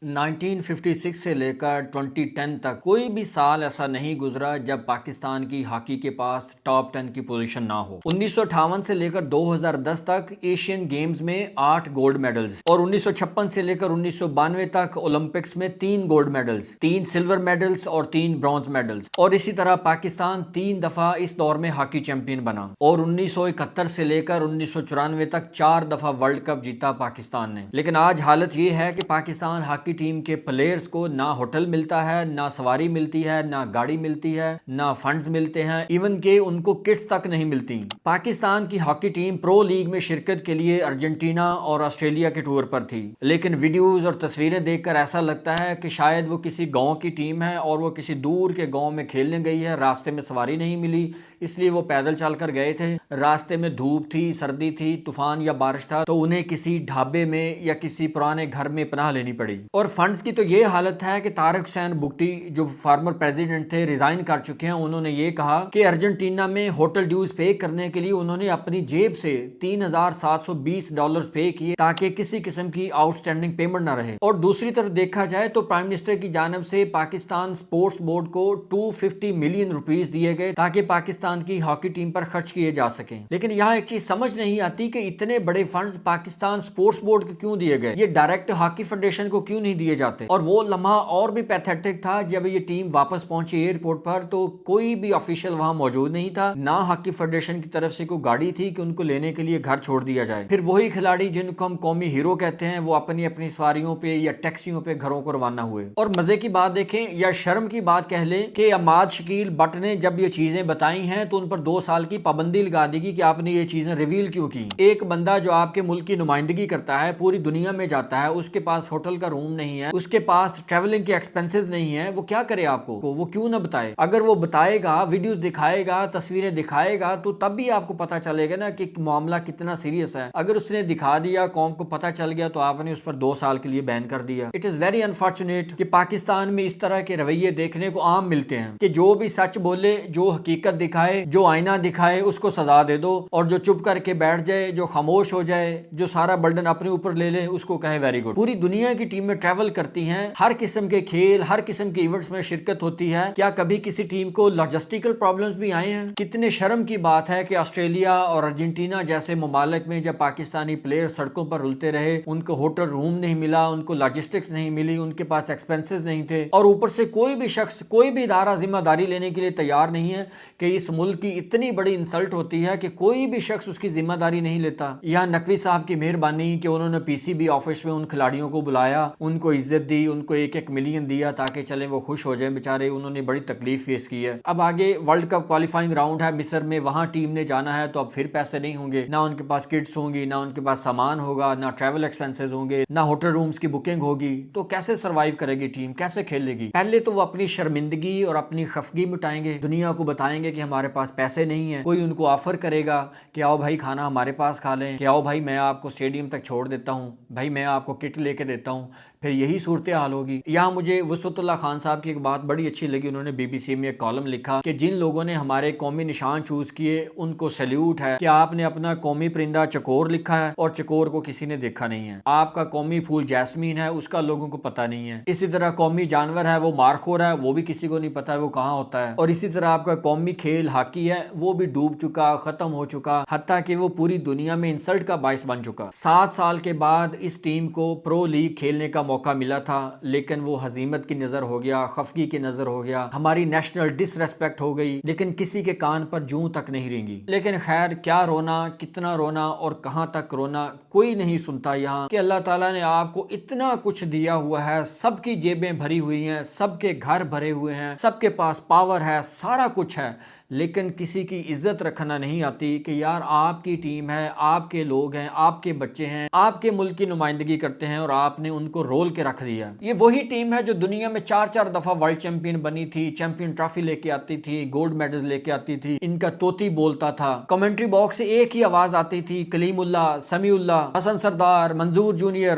1956 سے لے کر 2010 تک کوئی بھی سال ایسا نہیں گزرا جب پاکستان کی ہاکی کے پاس ٹاپ 10 کی پوزیشن نہ ہو۔ 1958 سے لے کر 2010 تک ایشین گیمز میں 8 گولڈ میڈلز اور 1956 سے لے کر 1992 تک اولمپکس میں 3 گولڈ میڈلز، 3 سلور میڈلز اور 3 برونز میڈلز، اور اسی طرح پاکستان 3 دفعہ اس دور میں ہاکی چیمپئن بنا، اور 1971 سے لے کر 1994 تک 4 دفعہ ورلڈ کپ جیتا پاکستان نے۔ لیکن آج حالت یہ ہے کہ پاکستان ہاکی ٹیم کے پلیئرز کو نہ ہوٹل ملتا ہے، نہ سواری ملتی ہے، نہ گاڑی ملتی ہے، نہ فنڈز ملتے ہیں، ایون کہ ان کو کٹس تک نہیں ملتی۔ پاکستان کی ہاکی ٹیم پرو لیگ میں شرکت کے لیے ارجنٹینا اور آسٹریلیا کے ٹور پر تھی، لیکن ویڈیوز اور تصویریں دیکھ کر ایسا لگتا ہے کہ شاید وہ کسی گاؤں کی ٹیم ہے اور وہ کسی دور کے گاؤں میں کھیلنے گئی ہے، راستے میں سواری نہیں ملی اس لیے وہ پیدل چل کر گئے تھے، راستے میں دھوپ تھی، سردی تھی، طوفان یا بارش تھا تو انہیں کسی ڈھابے میں یا کسی پرانے گھر میں پناہ لینی پڑی۔ اور فنڈز کی تو یہ حالت ہے کہ طارق حسین بگٹی جو فارمر پریزیڈنٹ تھے ریزائن کر چکے ہیں، انہوں نے یہ کہا کہ ارجنٹینا میں ہوٹل ڈیوز پے کرنے کے لیے انہوں نے اپنی جیب سے $3720 پے کیے تاکہ کسی قسم کی آؤٹ سٹینڈنگ پیمنٹ نہ رہے۔ اور دوسری طرف دیکھا جائے تو پرائم منسٹر کی جانب سے پاکستان سپورٹس بورڈ کو $250 ملین دیے گئے تاکہ پاکستان کی ہاکی ٹیم پر خرچ کیے جا سکیں۔ لیکن یہاں ایک چیز سمجھ نہیں آتی کہ اتنے بڑے فنڈز پاکستان سپورٹس بورڈ کو کیوں دیے گئے، یہ ڈائریکٹ ہاکی فیڈریشن کو کیوں نہیں دیے جاتے۔ اور وہ لمحہ اور بھی پیتھیٹک تھا جب یہ ٹیم واپس پہنچی ایئرپورٹ پر تو کوئی بھی آفیشل وہاں موجود نہیں تھا، نہ ہاکی فیڈریشن کی طرف سے کوئی گاڑی تھی کہ ان کو لینے کے لیے گھر چھوڑ دیا جائے۔ پھر وہی کھلاڑی جن کو ہم قومی ہیرو کہتے ہیں وہ اپنی اپنی سواریوں پہ یا ٹیکسیوں پہ گھروں کو روانہ ہوئے۔ اور مزے کی بات دیکھیں یا شرم کی بات کہہ لیں کہ عماد شکیل بٹ نے جب یہ چیزیں بتائی ہیں تو ان پر 2 سال کی پابندی لگا دی گئی کہ آپ نے یہ چیزیں ریویل کیوں کی۔ ایک بندہ جو آپ کے ملک کی نمائندگی کرتا ہے، پوری دنیا میں جاتا ہے، اس کے پاس ہوٹل کا روم نہیں ہے، اس کے پاس ٹریولنگ کے ایکسپنسز نہیں ہے، وہ کیا کرے؟ آپ کو وہ کیوں نہ بتائے؟ اگر وہ بتائے گا، ویڈیوز دکھائے گا، تصویریں دکھائے گا تو تب بھی آپ کو پتا چلے گا نا کہ معاملہ کتنا سیریس ہے۔ اگر اس نے دکھا دیا، قوم کو پتا چل گیا تو آپ نے اس پر 2 سال کے لیے بین کر دیا۔ اٹ از ویری انفارچونیٹ کہ پاکستان میں اس طرح کے رویے دیکھنے کو عام ملتے ہیں کہ جو بھی سچ بولے، جو حقیقت دکھائے، جو آئینہ دکھائے اس کو سزا دے دو، اور جو چپ کر کے بیٹھ جائے، جو خاموش ہو جائے، جو سارا برڈن اپنے اوپر لے لے، اس کو کہے ویری گڈ۔ پوری دنیا کی ٹیمیں ٹریول کرتی ہیں، ہر قسم کے کھیل، ہر قسم کے ایونٹس میں شرکت ہوتی ہے، کیا کبھی کسی ٹیم کو لاجسٹیکل پرابلمز بھی آئے ہیں؟ کتنے شرم کی بات ہے کہ آسٹریلیا اور ارجنٹینا جیسے ممالک میں جب پاکستانی پلیئر سڑکوں پر رلتے رہے، ان کو ہوٹل روم نہیں ملا، ان کو لاجسٹکس نہیں ملی، ان کے پاس ایکسپنسز نہیں تھے، اور اوپر سے کوئی بھی شخص، کوئی بھی ادارہ ذمہ داری لینے کے لیے تیار نہیں ہے کہ اس ملک کی اتنی بڑی انسلٹ ہوتی ہے کہ کوئی بھی شخص اس کی ذمہ داری نہیں لیتا۔ یہاں نقوی صاحب کی مہربانی کہ انہوں نے پی سی بی آفس میں ان کھلاڑیوں کو بلایا، ان کو عزت دی، ان کو 1-1 ملین دیا تاکہ چلیں وہ خوش ہو جائیں بیچارے، انہوں نے بڑی تکلیف فیس کی ہے۔ اب آگے ورلڈ کپ کوالیفائنگ راؤنڈ ہے مصر میں، وہاں ٹیم نے جانا ہے تو اب پھر پیسے نہیں ہوں گے، نہ ان کے پاس کٹس ہوں گی، نہ ان کے پاس سامان ہوگا، نہ ٹریول ایکسپنسز ہوں گے، نہ ہوٹل رومز کی بکنگ ہوگی، تو کیسے سروائیو کرے گی ٹیم، کیسے کھیلے گی؟ پہلے تو وہ اپنی شرمندگی اور اپنی خفگی مٹائیں گے، دنیا کو بتائیں گے کہ ہمارے پاس پیسے نہیں ہیں، کوئی ان کو آفر کرے گا کہ آؤ بھائی کھانا ہمارے پاس کھا لیں، کہ آؤ بھائی میں آپ کو اسٹیڈیم تک چھوڑ دیتا ہوں، بھائی میں آپ کو کٹ لے کے دیتا ہوں، پھر یہی صورتحال ہوگی۔ یہاں مجھے وسعت اللہ خان صاحب کی ایک بات بڑی اچھی لگی، انہوں نے بی بی سی میں ایک کالم لکھا کہ جن لوگوں نے ہمارے قومی نشان چوز کیے ان کو سیلیوٹ ہے کہ آپ نے اپنا قومی پرندہ چکور لکھا ہے اور چکور کو کسی نے دیکھا نہیں ہے، آپ کا قومی پھول جیسمین ہے، اس کا لوگوں کو پتہ نہیں ہے، اسی طرح قومی جانور ہے وہ مارخور ہے، وہ بھی کسی کو نہیں پتا ہے وہ کہاں ہوتا ہے، اور اسی طرح آپ کا قومی کھیل ہاکی ہے وہ بھی ڈوب چکا، ختم ہو چکا، حتیٰ کہ وہ پوری دنیا میں انسلٹ کا باعث بن چکا۔ 7 سال کے بعد اس ٹیم کو پرو لیگ کھیلنے کا موقع ملا تھا، لیکن وہ ہزیمت کی نظر ہو گیا، خفگی کی نظر ہو گیا، ہماری نیشنل ڈس ریسپیکٹ ہو گئی، لیکن کسی کے کان پر جوں تک نہیں رینگی۔ لیکن خیر، کیا رونا، کتنا رونا اور کہاں تک رونا، کوئی نہیں سنتا یہاں کہ اللہ تعالیٰ نے آپ کو اتنا کچھ دیا ہوا ہے، سب کی جیبیں بھری ہوئی ہیں، سب کے گھر بھرے ہوئے ہیں، سب کے پاس پاور ہے، سارا کچھ ہے، لیکن کسی کی عزت رکھنا نہیں آتی کہ یار آپ کی ٹیم ہے، آپ کے لوگ ہیں، آپ کے بچے ہیں، آپ کے ملک کی نمائندگی کرتے ہیں اور آپ نے ان کو رول کے رکھ دیا۔ یہ وہی ٹیم ہے جو دنیا میں 4 دفعہ ورلڈ چیمپئن بنی تھی، چیمپئن ٹرافی لے کے آتی تھی، گولڈ میڈلز لے کے آتی تھی، ان کا طوطی بولتا تھا، کمنٹری باکس سے ایک ہی آواز آتی تھی، کلیم اللہ، سمیع اللہ، حسن سردار، منظور جونیئر،